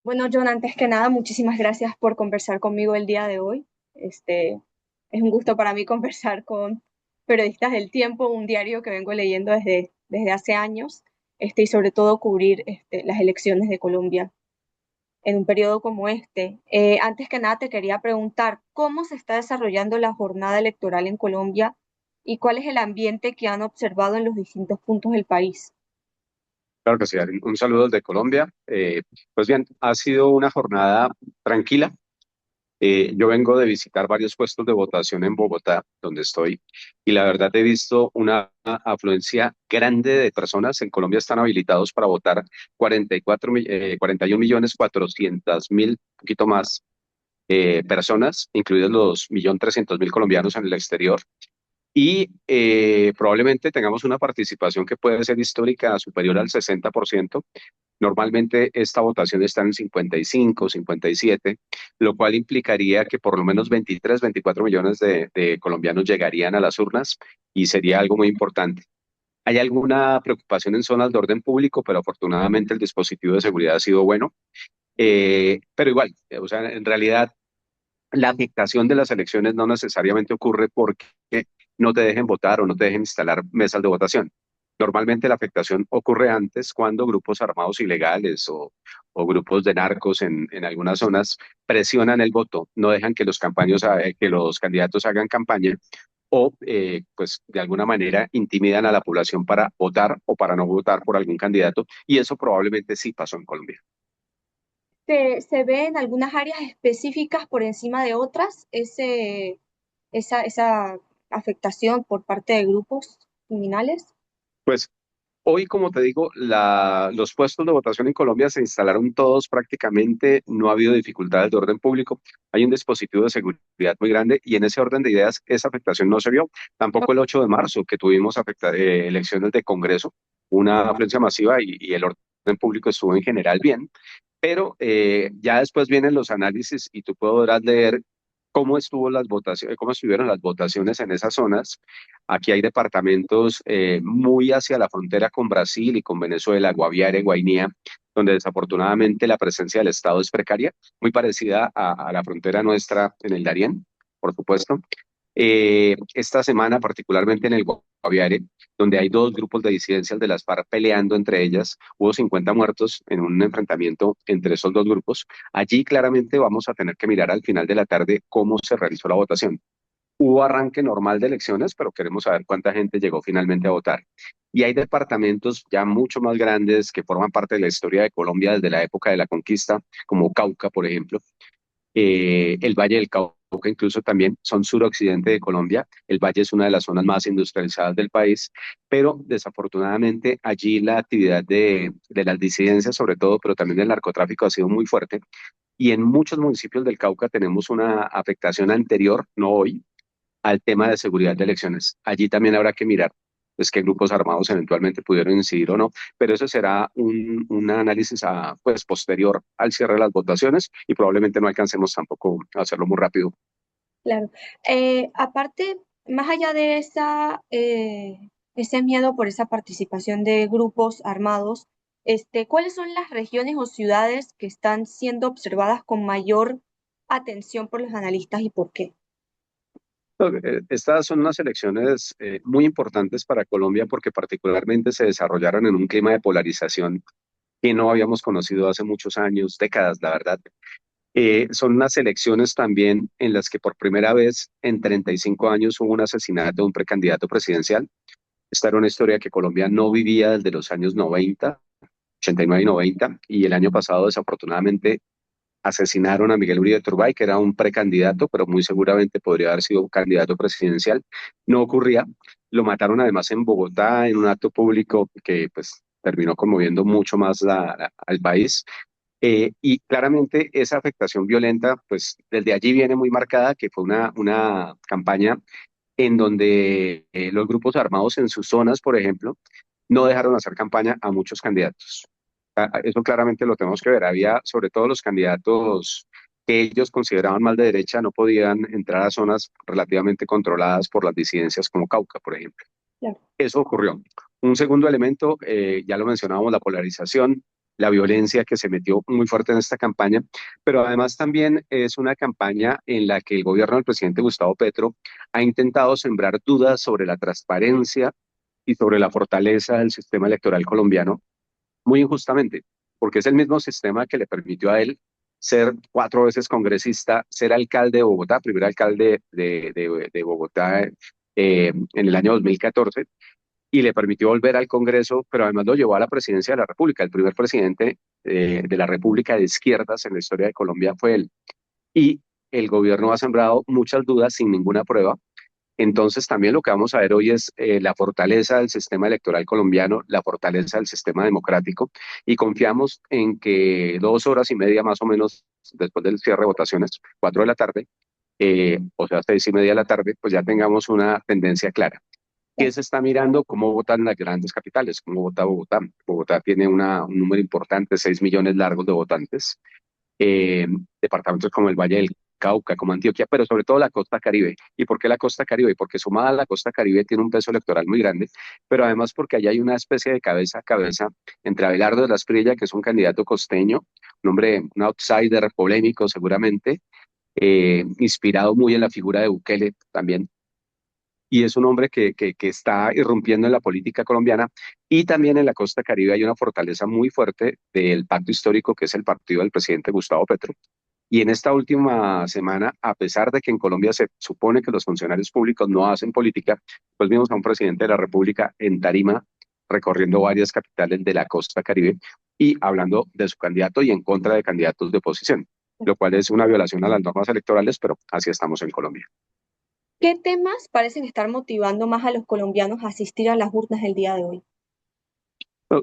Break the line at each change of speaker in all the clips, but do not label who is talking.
Bueno, John, antes que nada, muchísimas gracias por conversar conmigo el día de hoy. Es un gusto para mí conversar con periodistas del Tiempo, un diario que vengo leyendo desde hace años, y sobre todo cubrir las elecciones de Colombia en un periodo como este. Antes que nada, te quería preguntar, ¿cómo se está desarrollando la jornada electoral en Colombia y cuál es el ambiente que han observado en los distintos puntos del país?
Claro que sí, Ari. Un saludo desde Colombia. Pues bien, ha sido una jornada tranquila. Yo vengo de visitar varios puestos de votación en Bogotá, donde estoy, y la verdad he visto una afluencia grande de personas. En Colombia están habilitados para votar 41.400.000, poquito más, personas, incluidos los 1.300.000 colombianos en el exterior. Y probablemente tengamos una participación que puede ser histórica, superior al 60%. Normalmente esta votación está en 55, 57, lo cual implicaría que por lo menos 23, 24 millones de colombianos llegarían a las urnas y sería algo muy importante. Hay alguna preocupación en zonas de orden público, pero afortunadamente el dispositivo de seguridad ha sido bueno. Pero igual, o sea, en realidad la afectación de las elecciones no necesariamente ocurre porque no te dejen votar o no te dejen instalar mesas de votación. Normalmente la afectación ocurre antes cuando grupos armados ilegales o grupos de narcos en algunas zonas presionan el voto, no dejan que que los candidatos hagan campaña o pues de alguna manera intimidan a la población para votar o para no votar por algún candidato, y eso probablemente sí pasó en Colombia.
Se ve en algunas áreas específicas por encima de otras esa afectación por parte de grupos criminales.
Pues hoy, como te digo, los puestos de votación en Colombia se instalaron todos prácticamente, no ha habido dificultades de orden público, hay un dispositivo de seguridad muy grande y en ese orden de ideas esa afectación no se vio. Tampoco el 8 de marzo, que tuvimos elecciones de Congreso, una afluencia masiva y el orden público estuvo en general bien, pero ya después vienen los análisis y tú podrás leer cómo estuvo las votaciones, cómo estuvieron las votaciones en esas zonas. Aquí hay departamentos muy hacia la frontera con Brasil y con Venezuela, Guaviare, Guainía, donde desafortunadamente la presencia del Estado es precaria, muy parecida a la frontera nuestra en el Darién, por supuesto. Esta semana, particularmente en el Guaviare, donde hay dos grupos de disidencias de las FARC peleando entre ellas, hubo 50 muertos en un enfrentamiento entre esos dos grupos. Allí claramente vamos a tener que mirar al final de la tarde cómo se realizó la votación. Hubo arranque normal de elecciones, pero queremos saber cuánta gente llegó finalmente a votar. Y hay departamentos ya mucho más grandes que forman parte de la historia de Colombia desde la época de la conquista, como Cauca, por ejemplo, el Valle del Cauca incluso también son suroccidente de Colombia. El Valle es una de las zonas más industrializadas del país, pero desafortunadamente allí la actividad de las disidencias sobre todo, pero también del narcotráfico ha sido muy fuerte. Y en muchos municipios del Cauca tenemos una afectación anterior, no hoy, al tema de seguridad de elecciones. Allí también habrá que mirar pues, qué grupos armados eventualmente pudieron incidir o no, pero eso será un análisis pues, posterior al cierre de las votaciones y probablemente no alcancemos tampoco a hacerlo muy rápido.
Claro. Aparte, más allá de ese miedo por esa participación de grupos armados, ¿cuáles son las regiones o ciudades que están siendo observadas con mayor atención por los analistas y por qué?
Estas son unas elecciones muy importantes para Colombia porque particularmente se desarrollaron en un clima de polarización que no habíamos conocido hace muchos años, décadas, la verdad. Son unas elecciones también en las que por primera vez en 35 años hubo un asesinato de un precandidato presidencial. Esta era una historia que Colombia no vivía desde los años 90, 89 y 90, y el año pasado desafortunadamente asesinaron a Miguel Uribe Turbay, que era un precandidato, pero muy seguramente podría haber sido un candidato presidencial. No ocurría. Lo mataron además en Bogotá en un acto público que pues terminó conmoviendo mucho más al país. Y claramente esa afectación violenta, pues desde allí viene muy marcada, que fue una campaña en donde los grupos armados en sus zonas, por ejemplo, no dejaron hacer campaña a muchos candidatos. Eso claramente lo tenemos que ver. Había, sobre todo los candidatos que ellos consideraban más de derecha, no podían entrar a zonas relativamente controladas por las disidencias como Cauca, por ejemplo.
Claro.
Eso ocurrió. Un segundo elemento, ya lo mencionábamos, la polarización, la violencia que se metió muy fuerte en esta campaña, pero además también es una campaña en la que el gobierno del presidente Gustavo Petro ha intentado sembrar dudas sobre la transparencia y sobre la fortaleza del sistema electoral colombiano, muy injustamente, porque es el mismo sistema que le permitió a él ser 4 veces congresista, ser alcalde de Bogotá, primer alcalde de Bogotá en el año 2014, y le permitió volver al Congreso, pero además lo llevó a la presidencia de la República. El primer presidente de la República de izquierdas en la historia de Colombia fue él. Y el gobierno ha sembrado muchas dudas sin ninguna prueba. Entonces, también lo que vamos a ver hoy es la fortaleza del sistema electoral colombiano, la fortaleza del sistema democrático, y confiamos en que 2 horas y media más o menos después del cierre de votaciones, 4 de la tarde, o sea, 6:30 de la tarde, pues ya tengamos una tendencia clara. ¿Qué se está mirando? ¿Cómo votan las grandes capitales? ¿Cómo vota Bogotá? Bogotá tiene un número importante, 6 millones largos de votantes, eh, departamentos como el Valle del Cauca, como Antioquia, pero sobre todo la costa Caribe. ¿Y por qué la costa Caribe? Porque sumada a la costa Caribe tiene un peso electoral muy grande, pero además porque allá hay una especie de cabeza a cabeza entre Abelardo de la Espriella, que es un candidato costeño, un hombre, un outsider polémico seguramente, inspirado muy en la figura de Bukele también, y es un hombre que está irrumpiendo en la política colombiana, y también en la costa Caribe hay una fortaleza muy fuerte del pacto histórico que es el partido del presidente Gustavo Petro. Y en esta última semana, a pesar de que en Colombia se supone que los funcionarios públicos no hacen política, pues vimos a un presidente de la República en Tarima recorriendo varias capitales de la costa Caribe y hablando de su candidato y en contra de candidatos de oposición, lo cual es una violación a las normas electorales, pero así estamos en Colombia.
¿Qué temas parecen estar motivando más a los colombianos a asistir a las urnas el día de hoy?
No,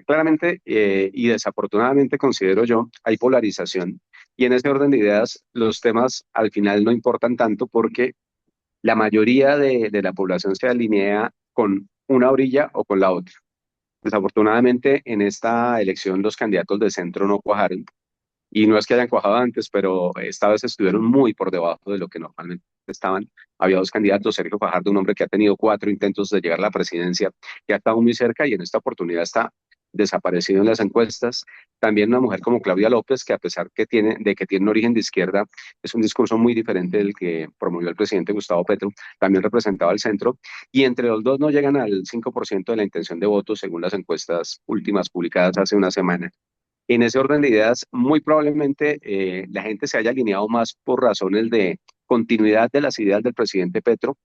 claramente y desafortunadamente considero yo, hay polarización, y en ese orden de ideas los temas al final no importan tanto porque la mayoría de la población se alinea con una orilla o con la otra. Desafortunadamente en esta elección los candidatos de centro no cuajaron, y no es que hayan cuajado antes, pero esta vez estuvieron muy por debajo de lo que normalmente estaban. Había dos candidatos: Sergio Fajardo, un hombre que ha tenido 4 intentos de llegar a la presidencia, que ha estado muy cerca y en esta oportunidad está desaparecido en las encuestas. También una mujer como Claudia López, que a pesar de que tiene un origen de izquierda, es un discurso muy diferente del que promovió el presidente Gustavo Petro, también representaba al centro, y entre los dos no llegan al 5% de la intención de votos según las encuestas últimas publicadas hace una semana. En ese orden de ideas, muy probablemente la gente se haya alineado más por razones de continuidad de las ideas del presidente Petro,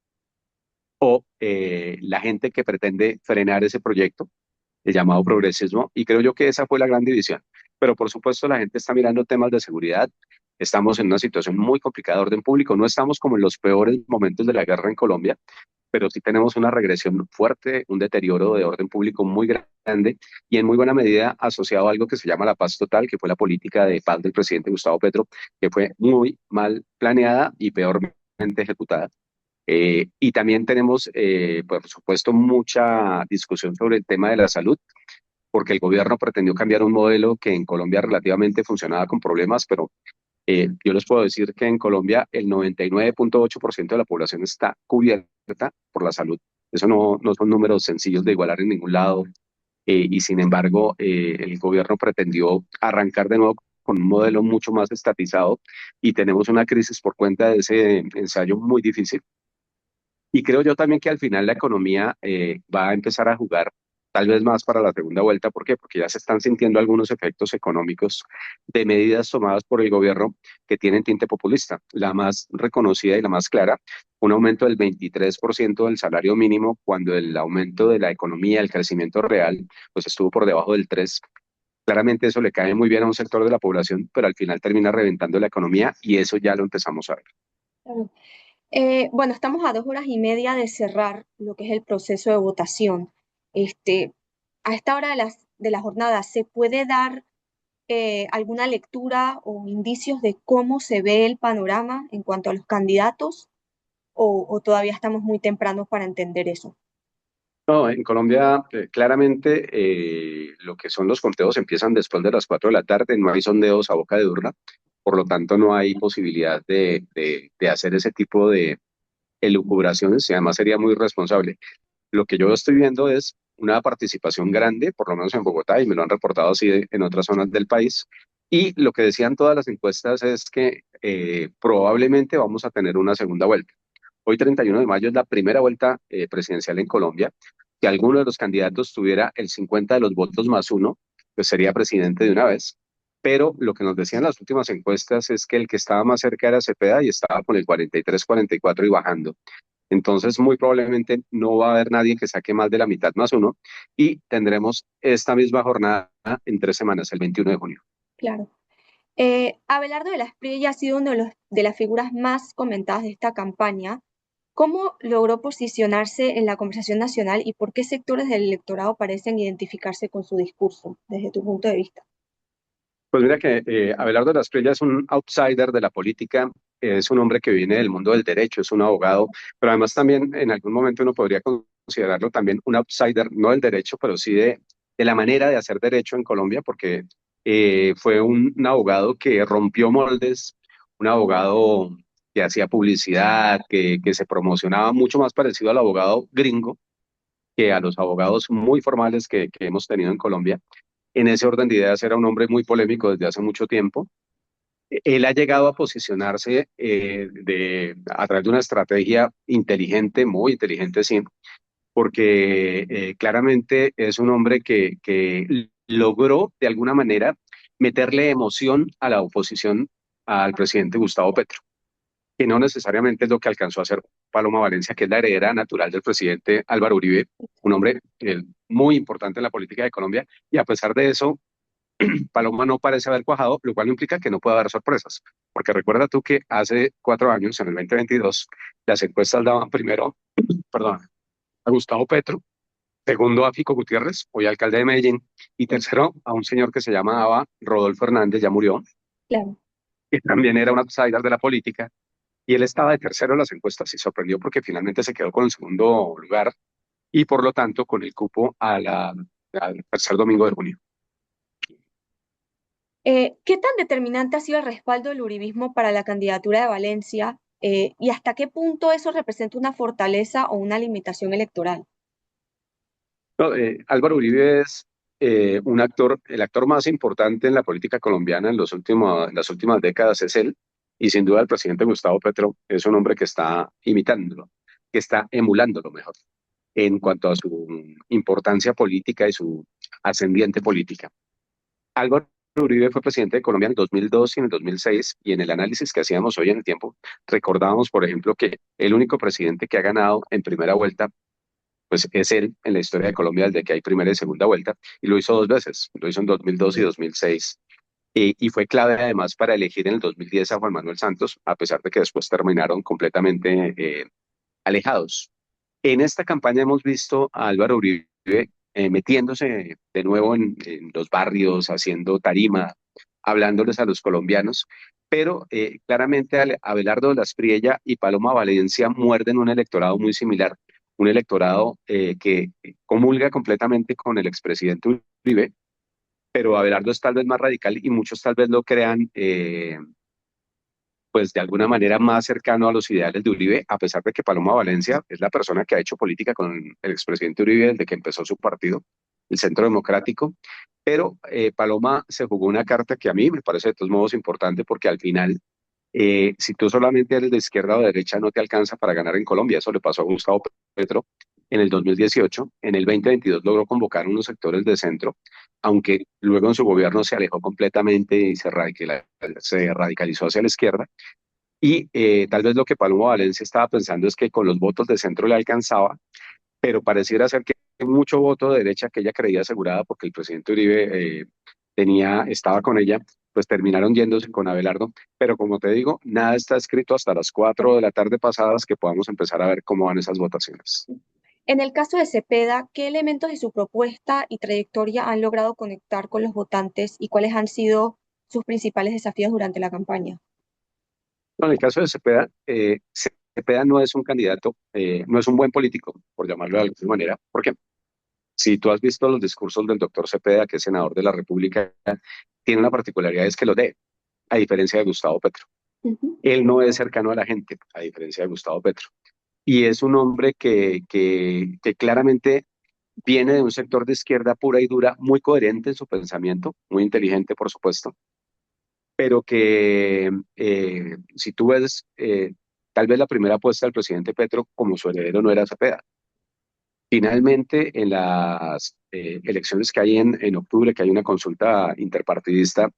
o la gente que pretende frenar ese proyecto, el llamado progresismo, y creo yo que esa fue la gran división. Pero por supuesto la gente está mirando temas de seguridad. Estamos en una situación muy complicada de orden público. No estamos como en los peores momentos de la guerra en Colombia, pero sí tenemos una regresión fuerte, un deterioro de orden público muy grande, y en muy buena medida asociado a algo que se llama la paz total, que fue la política de paz del presidente Gustavo Petro, que fue muy mal planeada y peormente ejecutada. Y también tenemos, por supuesto, mucha discusión sobre el tema de la salud, porque el gobierno pretendió cambiar un modelo que en Colombia relativamente funcionaba con problemas, pero yo les puedo decir que en Colombia el 99,8% de la población está cubierta por la salud. Eso no son números sencillos de igualar en ningún lado. Y sin embargo, el gobierno pretendió arrancar de nuevo con un modelo mucho más estatizado, y tenemos una crisis por cuenta de ese ensayo muy difícil. Y creo yo también que al final la economía va a empezar a jugar tal vez más para la segunda vuelta. ¿Por qué? Porque ya se están sintiendo algunos efectos económicos de medidas tomadas por el gobierno que tienen tinte populista. La más reconocida y la más clara, un aumento del 23% del salario mínimo, cuando el aumento de la economía, el crecimiento real, pues estuvo por debajo del 3%. Claramente eso le cae muy bien a un sector de la población, pero al final termina reventando la economía, y eso ya lo empezamos a ver.
Claro. Bueno, estamos a 2 horas y media de cerrar lo que es el proceso de votación. Este, a esta hora de la jornada, ¿se puede dar alguna lectura o indicios de cómo se ve el panorama en cuanto a los candidatos o todavía estamos muy tempranos para entender eso?
No, en Colombia claramente lo que son los conteos empiezan después de las 4 de la tarde, no hay sondeos a boca de urna, por lo tanto no hay posibilidad de hacer ese tipo de elucubraciones, y además sería muy irresponsable. Lo que yo estoy viendo es una participación grande, por lo menos en Bogotá, y me lo han reportado así en otras zonas del país. Y lo que decían todas las encuestas es que probablemente vamos a tener una segunda vuelta. Hoy, 31 de mayo, es la primera vuelta presidencial en Colombia. Si alguno de los candidatos tuviera el 50 de los votos más uno, pues sería presidente de una vez. Pero lo que nos decían las últimas encuestas es que el que estaba más cerca era Cepeda y estaba con el 43, 44 y bajando. Entonces, muy probablemente no va a haber nadie que saque más de la mitad más uno y tendremos esta misma jornada en 3 semanas, el 21 de junio.
Claro. Abelardo de la Espriella ha sido uno de las figuras más comentadas de esta campaña. ¿Cómo logró posicionarse en la conversación nacional y por qué sectores del electorado parecen identificarse con su discurso, desde tu punto de vista?
Pues mira que Abelardo de la Espriella es un outsider de la política, es un hombre que viene del mundo del derecho, es un abogado, pero además también en algún momento uno podría considerarlo también un outsider, no del derecho, pero sí de la manera de hacer derecho en Colombia, porque fue un abogado que rompió moldes, un abogado que hacía publicidad, que se promocionaba mucho más parecido al abogado gringo que a los abogados muy formales que hemos tenido en Colombia. En ese orden de ideas era un hombre muy polémico desde hace mucho tiempo. Él ha llegado a posicionarse a través de una estrategia inteligente, muy inteligente, sí, porque claramente es un hombre que logró de alguna manera meterle emoción a la oposición al presidente Gustavo Petro, que no necesariamente es lo que alcanzó a hacer Paloma Valencia, que es la heredera natural del presidente Álvaro Uribe, un hombre muy importante en la política de Colombia, y a pesar de eso, Paloma no parece haber cuajado, lo cual no implica que no pueda haber sorpresas, porque recuerda tú que hace 4 años, en el 2022, las encuestas daban primero, perdón, a Gustavo Petro, segundo a Fico Gutiérrez, hoy alcalde de Medellín, y tercero a un señor que se llamaba Rodolfo Hernández, ya murió,
Claro.
que también era un outsider de la política, y él estaba de tercero en las encuestas y sorprendió porque finalmente se quedó con el segundo lugar y por lo tanto con el cupo al tercer domingo de junio.
¿Qué tan determinante ha sido el respaldo del uribismo para la candidatura de Valencia y hasta qué punto eso representa una fortaleza o una limitación electoral?
No, Álvaro Uribe es un actor, el actor más importante en la política colombiana en las últimas décadas es él, y sin duda el presidente Gustavo Petro es un hombre que está imitándolo, que está emulándolo mejor, en cuanto a su importancia política y su ascendiente política. Álvaro Uribe fue presidente de Colombia en el 2002 y en el 2006, y en el análisis que hacíamos hoy en el tiempo, recordábamos, por ejemplo, que el único presidente que ha ganado en primera vuelta pues es él en la historia de Colombia desde que hay primera y segunda vuelta, y lo hizo 2 veces, lo hizo en 2002 y 2006, y fue clave además para elegir en el 2010 a Juan Manuel Santos, a pesar de que después terminaron completamente alejados. En esta campaña hemos visto a Álvaro Uribe metiéndose de nuevo en los barrios, haciendo tarima, hablándoles a los colombianos, pero claramente Abelardo de la Espriella y Paloma Valencia muerden un electorado muy similar, un electorado que comulga completamente con el expresidente Uribe, pero Abelardo es tal vez más radical y muchos tal vez lo crean pues de alguna manera más cercano a los ideales de Uribe, a pesar de que Paloma Valencia es la persona que ha hecho política con el expresidente Uribe desde que empezó su partido, el Centro Democrático. Pero Paloma se jugó una carta que a mí me parece de todos modos importante porque al final, si tú solamente eres de izquierda o de derecha, no te alcanza para ganar en Colombia. Eso le pasó a Gustavo Petro en el 2018. En el 2022 logró convocar unos sectores de centro, aunque luego en su gobierno se alejó completamente y se radicalizó hacia la izquierda. Y tal vez lo que Paloma Valencia estaba pensando es que con los votos de centro le alcanzaba, pero pareciera ser que mucho voto de derecha que ella creía asegurada porque el presidente Uribe estaba con ella, pues terminaron yéndose con Abelardo. Pero como te digo, nada está escrito hasta las 4 de la tarde pasadas que podamos empezar a ver cómo van esas votaciones.
En el caso de Cepeda, ¿qué elementos de su propuesta y trayectoria han logrado conectar con los votantes y cuáles han sido sus principales desafíos durante la campaña?
Bueno, en el caso de Cepeda, Cepeda no es un candidato, no es un buen político, por llamarlo de alguna manera, porque si tú has visto los discursos del doctor Cepeda, que es senador de la República, tiene una particularidad, es que lo lee, a diferencia de Gustavo Petro.
Ujú.
Él no es cercano a la gente, a diferencia de Gustavo Petro. Y es un hombre que claramente viene de un sector de izquierda pura y dura, muy coherente en su pensamiento, muy inteligente, por supuesto, pero que si tú ves, tal vez la primera apuesta del presidente Petro como su heredero no era Cepeda. Finalmente, en las elecciones que hay en octubre, que hay una consulta interpartidista,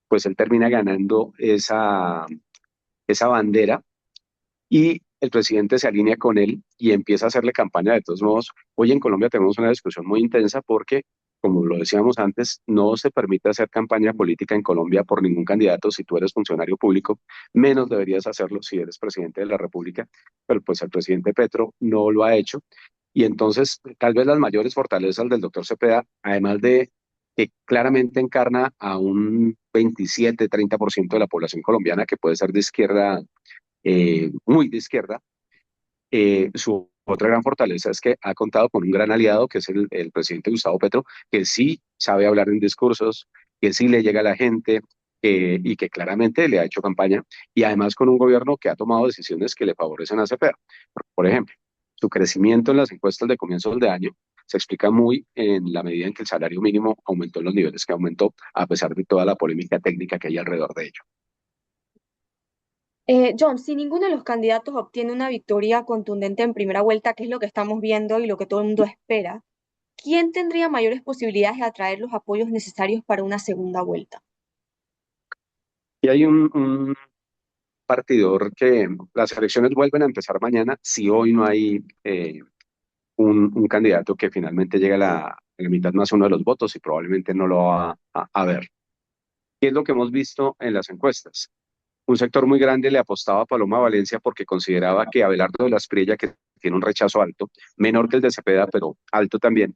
pues él termina ganando esa bandera y el presidente se alinea con él y empieza a hacerle campaña. De todos modos, hoy en Colombia tenemos una discusión muy intensa porque, como lo decíamos antes, no se permite hacer campaña política en Colombia por ningún candidato si tú eres funcionario público, menos deberías hacerlo si eres presidente de la República, pero pues el presidente Petro no lo ha hecho. Y entonces, tal vez las mayores fortalezas del doctor Cepeda, además de que claramente encarna a un 27-30% de la población colombiana que puede ser de izquierda, muy de izquierda. Su otra gran fortaleza es que ha contado con un gran aliado, que es el presidente Gustavo Petro, que sí sabe hablar en discursos, que sí le llega a la gente y que claramente le ha hecho campaña, y además con un gobierno que ha tomado decisiones que le favorecen a Cepeda. Por ejemplo, su crecimiento en las encuestas de comienzos de año se explica muy en la medida en que el salario mínimo aumentó en los niveles que aumentó, a pesar de toda la polémica técnica que hay alrededor de ello.
John, si ninguno de los candidatos obtiene una victoria contundente en primera vuelta, que es lo que estamos viendo y lo que todo el mundo espera, ¿quién tendría mayores posibilidades de atraer los apoyos necesarios para una segunda vuelta?
Y hay un partidor que las elecciones vuelven a empezar mañana si hoy no hay un candidato que finalmente llegue a la mitad más uno de los votos y probablemente no lo va a ver. ¿Qué es lo que hemos visto en las encuestas? Un sector muy grande le apostaba a Paloma Valencia porque consideraba que Abelardo de la Espriella, que tiene un rechazo alto, menor que el de Cepeda, pero alto también,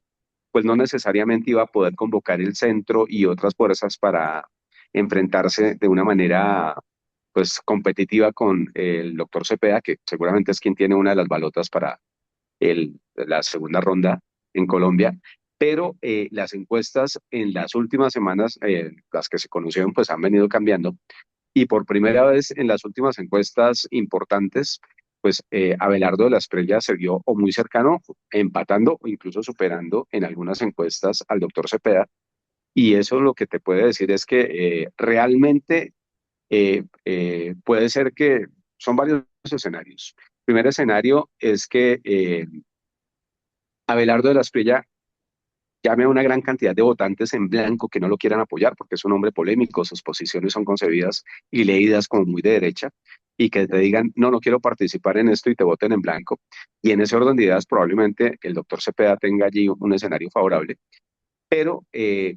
pues no necesariamente iba a poder convocar el centro y otras fuerzas para enfrentarse de una manera pues competitiva con el doctor Cepeda, que seguramente es quien tiene una de las balotas para la segunda ronda en Colombia. Pero las encuestas en las últimas semanas, las que se conocieron, pues han venido cambiando. Y por primera vez en las últimas encuestas importantes, pues Abelardo de la Espriella se vio o muy cercano, empatando o incluso superando en algunas encuestas al doctor Cepeda. Y eso lo que te puede decir es que realmente puede ser que son varios escenarios. El primer escenario es que Abelardo de la Espriella llame a una gran cantidad de votantes en blanco que no lo quieran apoyar porque es un hombre polémico, sus posiciones son concebidas y leídas como muy de derecha, y que te digan, no, no quiero participar en esto y te voten en blanco. Y en ese orden de ideas probablemente el doctor Cepeda tenga allí un escenario favorable, pero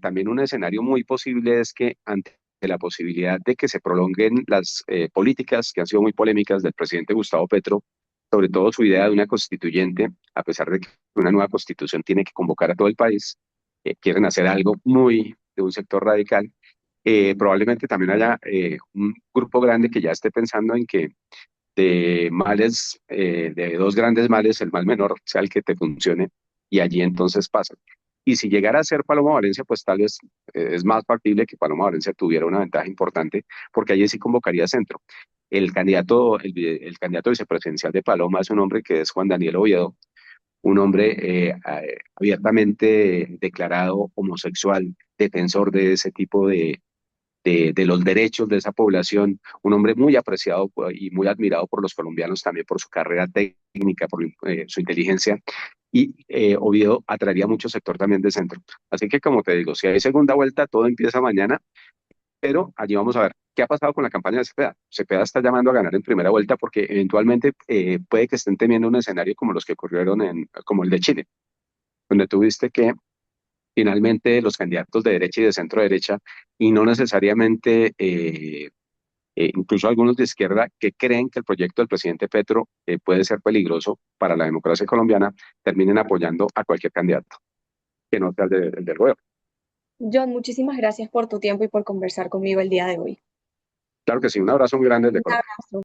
también un escenario muy posible es que ante la posibilidad de que se prolonguen las políticas que han sido muy polémicas del presidente Gustavo Petro, sobre todo su idea de una constituyente, a pesar de que una nueva constitución tiene que convocar a todo el país, quieren hacer algo muy de un sector radical. Probablemente también haya un grupo grande que ya esté pensando en que de males, de dos grandes males, el mal menor sea el que te funcione, y allí entonces pasa. Y si llegara a ser Paloma Valencia, pues tal vez es más factible que Paloma Valencia tuviera una ventaja importante, porque allí sí convocaría centro. El candidato vicepresidencial de Paloma es un hombre que es Juan Daniel Oviedo, un hombre abiertamente declarado homosexual, defensor de ese tipo de los derechos de esa población, un hombre muy apreciado y muy admirado por los colombianos también por su carrera técnica, por su inteligencia, y Oviedo atraería mucho sector también de centro. Así que como te digo, si hay segunda vuelta, todo empieza mañana, pero allí vamos a ver qué ha pasado con la campaña de Cepeda. Cepeda está llamando a ganar en primera vuelta porque eventualmente puede que estén temiendo un escenario como los que ocurrieron como el de Chile, donde tuviste que finalmente los candidatos de derecha y de centro derecha, y no necesariamente incluso algunos de izquierda que creen que el proyecto del presidente Petro puede ser peligroso para la democracia colombiana, terminen apoyando a cualquier candidato que no sea el del gobierno.
John, muchísimas gracias por tu tiempo y por conversar conmigo el día de hoy.
Claro que sí, un abrazo muy grande desde
Un
Colombia.
abrazo.